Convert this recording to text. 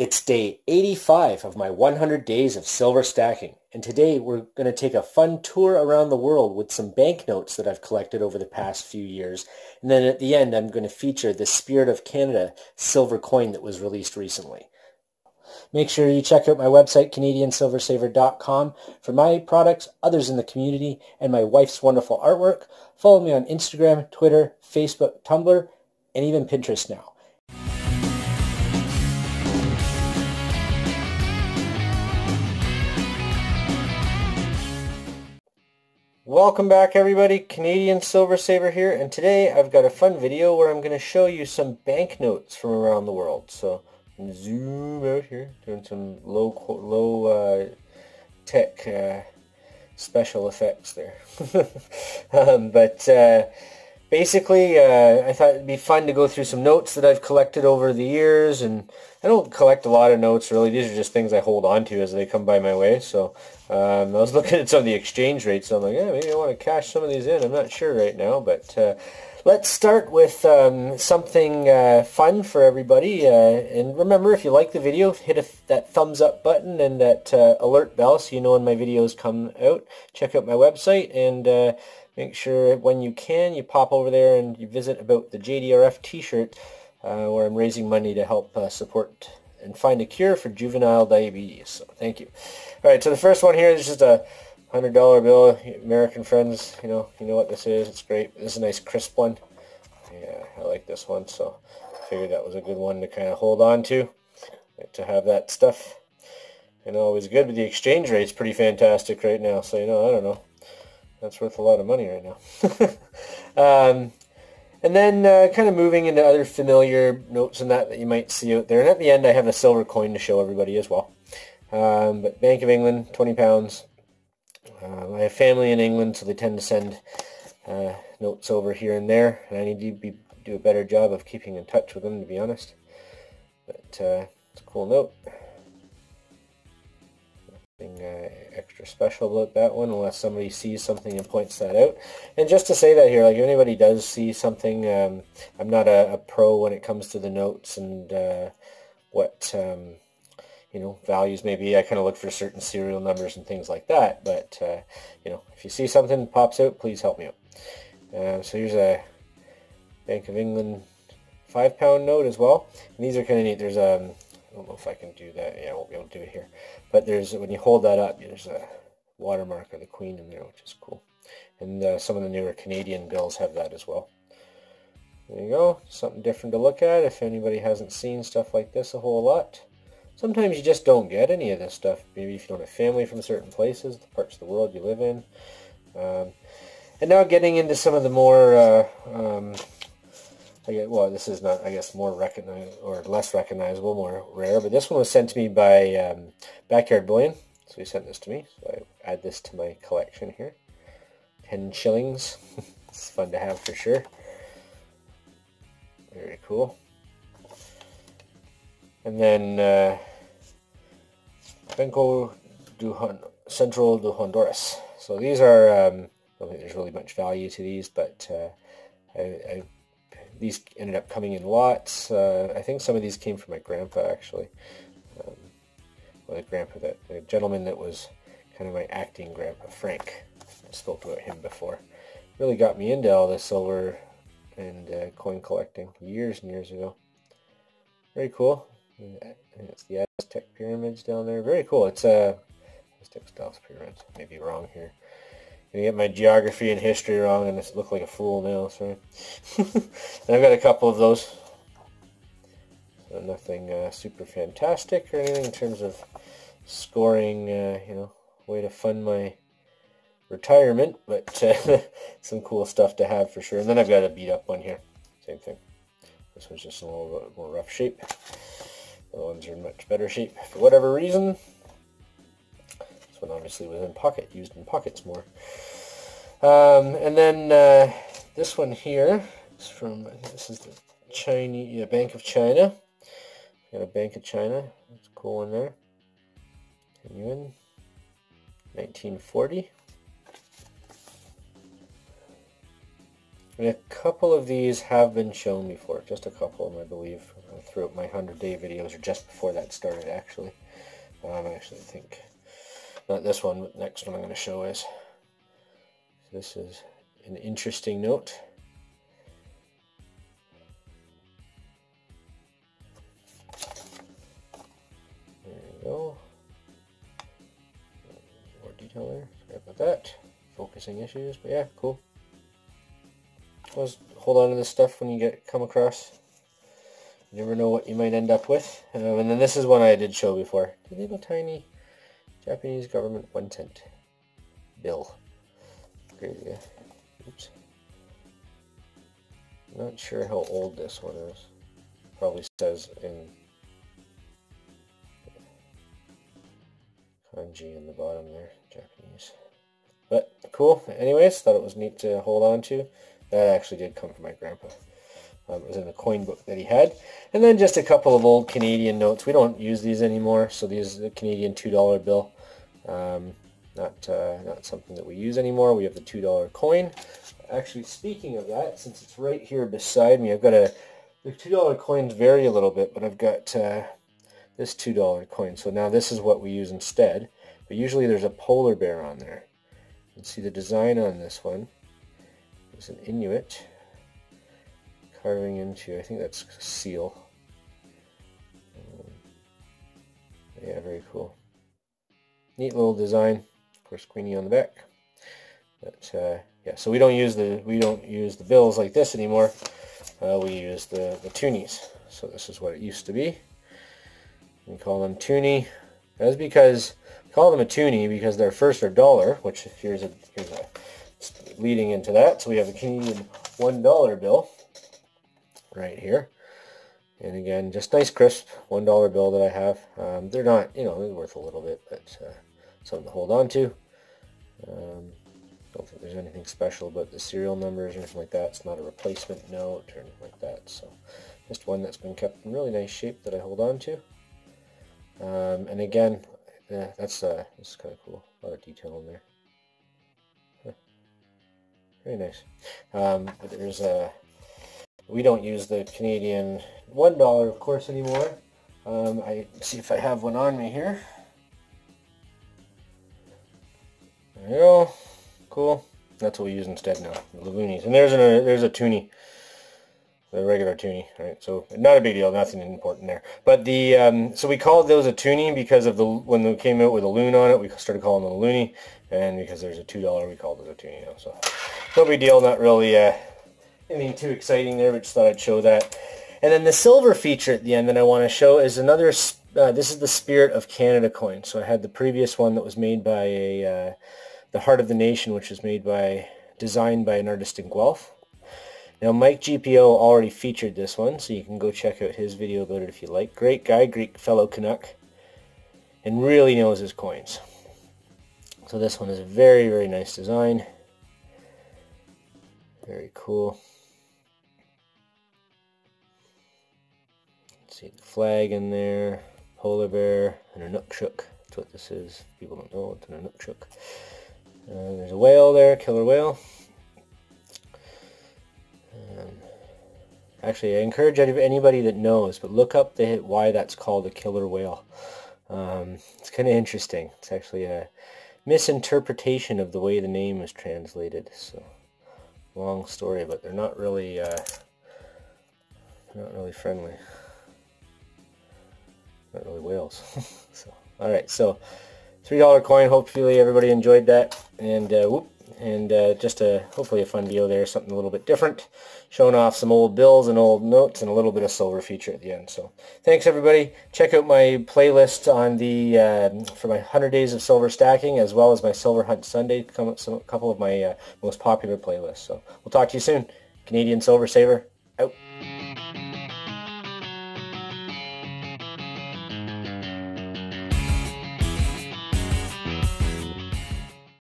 It's day 85 of my 100 days of silver stacking, and today we're going to take a fun tour around the world with some banknotes that I've collected over the past few years, and then at the end I'm going to feature the Spirit of Canada silver coin that was released recently. Make sure you check out my website, canadiansilversaver.com, for my products, others in the community, and my wife's wonderful artwork. Follow me on Instagram, Twitter, Facebook, Tumblr, and even Pinterest now. Welcome back everybody, Canadian Silver Saver here, and today I've got a fun video where I'm going to show you some banknotes from around the world. So I'm going to zoom out here, doing some low tech special effects there. Basically I thought it'd be fun to go through some notes that I've collected over the years, and I don't collect a lot of notes really. These are just things I hold on to as they come by my way. So I was looking at some of the exchange rates, so I'm like, yeah, maybe I want to cash some of these in. I'm not sure right now, but let's start with something fun for everybody. And remember, if you like the video, hit that thumbs up button and that alert bell so you know when my videos come out. Check out my website, and make sure when you can, you pop over there and you visit about the JDRF t-shirt, where I'm raising money to help support and find a cure for juvenile diabetes. So thank you. All right, so the first one here is just a $100 bill. American friends, you know what this is. It's great. This is a nice crisp one. Yeah, I like this one, so I figured that was a good one to kind of hold on to. Like to have that stuff. Always good, but the exchange rate's pretty fantastic right now. So I don't know. That's worth a lot of money right now. And then kind of moving into other familiar notes and that you might see out there. And at the end I have a silver coin to show everybody as well. But Bank of England, £20. I have family in England, so they tend to send notes over here and there. And I need to do a better job of keeping in touch with them, to be honest. But it's a cool note. Nothing extra special about that one, unless somebody sees something and points that out. And just to say that here, like if anybody does see something, I'm not a pro when it comes to the notes and what values may be. I kind of look for certain serial numbers and things like that. But if you see something that pops out, please help me out. So here's a Bank of England £5 note as well. And these are kind of neat. There's I don't know if I can do that. Yeah, I won't be able to do it here. But when you hold that up, there's a watermark of the Queen in there, which is cool. And some of the newer Canadian bills have that as well. There you go. Something different to look at if anybody hasn't seen stuff like this a whole lot. Sometimes you just don't get any of this stuff. Maybe if you don't have family from certain places, the parts of the world you live in. And now getting into some of the more this is not, I guess, more recognized or less recognizable, more rare, but this one was sent to me by Backyard Bullion, so he sent this to me, so I add this to my collection here. 10 shillings. It's fun to have for sure. Very cool. And then Banco Central de Honduras. So these are, I don't think there's really much value to these, but these ended up coming in lots. I think some of these came from my grandpa, actually. The gentleman that was kind of my acting grandpa, Frank. I spoke about him before. Really got me into all this silver and coin collecting years and years ago. Very cool. It's the Aztec pyramids down there. Very cool. It's Aztec style pyramids. Maybe wrong here. I get my geography and history wrong, and I look like a fool now. Sorry. And I've got a couple of those. So nothing super fantastic or anything in terms of scoring. Way to fund my retirement, but some cool stuff to have for sure. And then I've got a beat up one here. Same thing. This one's just a little bit more rough shape. The other ones are in much better shape for whatever reason. This one obviously was used in pockets more. And then this one here is from, this is the Chinese, Bank of China. Got a Bank of China. That's a cool one there. Yuan, 1940. And a couple of these have been shown before, just a couple of them, I believe, throughout my 100-day videos, or just before that started, actually. I actually think, not this one, but the next one I'm going to show is. So this is an interesting note. There you go. More detail there. Sorry about that. Focusing issues, but yeah, cool. Always hold on to this stuff when you come across. You never know what you might end up with. And then this is one I did show before. A little tiny Japanese government 1-cent bill. Crazy. Oops. Not sure how old this one is. Probably says in kanji in the bottom there, Japanese. But cool. Anyways, thought it was neat to hold on to. That actually did come from my grandpa. It was in the coin book that he had. And then just a couple of old Canadian notes. We don't use these anymore, so these are the Canadian $2 bill. Not something that we use anymore. We have the $2 coin. Actually, speaking of that, since it's right here beside me, I've got the $2 coins vary a little bit, but I've got this $2 coin. So now this is what we use instead. But usually there's a polar bear on there. You can see the design on this one. It's an Inuit carving into, I think that's a seal. Yeah, very cool. Neat little design. Of course, Queenie on the back. But yeah, so we don't use the bills like this anymore. We use the toonies. So this is what it used to be. We call them toonie. That's because we call them a toonie because they're first are dollar, which here's a leading into that. So we have the Canadian $1 bill right here. And again, just nice crisp $1 bill that I have. They're not, they're worth a little bit, but something to hold on to. Don't think there's anything special about the serial numbers or anything like that. It's not a replacement note or anything like that. So just one that's been kept in really nice shape that I hold on to. And again, this is kind of cool. A lot of detail in there. Very nice. But there's we don't use the Canadian $1 of course anymore. I see if I have one on me here. There you go. Cool. That's what we use instead now. The loonies. And there's a toonie. The regular toonie, right? So not a big deal, nothing important there. But so we called those a toonie because of when they came out with a loon on it, we started calling them a loonie, and because there's a $2, we called it a toonie now. So no big deal, not really anything too exciting there, but just thought I'd show that. And then the silver feature at the end that I want to show is another. This is the Spirit of Canada coin. So I had the previous one that was made by the Heart of the Nation, which was designed by an artist in Guelph. Now, Mike GPO already featured this one, so you can go check out his video about it if you like. Great guy, great fellow Canuck, and really knows his coins. So this one is a very, very nice design. Very cool. See the flag in there, polar bear, and a Inukshuk. That's what this is. People don't know it's an Inukshuk. There's a whale there, killer whale. Actually, I encourage anybody that knows, but look up why that's called a killer whale. It's kind of interesting. It's actually a misinterpretation of the way the name is translated. So, long story, but they're not really friendly. Not really whales. So, all right, so $3 coin. Hopefully everybody enjoyed that, and just hopefully a fun video there, something a little bit different, showing off some old bills and old notes and a little bit of silver feature at the end. So thanks everybody. Check out my playlist on for my 100 days of silver stacking, as well as my Silver Hunt Sunday, a couple of my most popular playlists. So we'll talk to you soon. Canadian Silver Saver, out.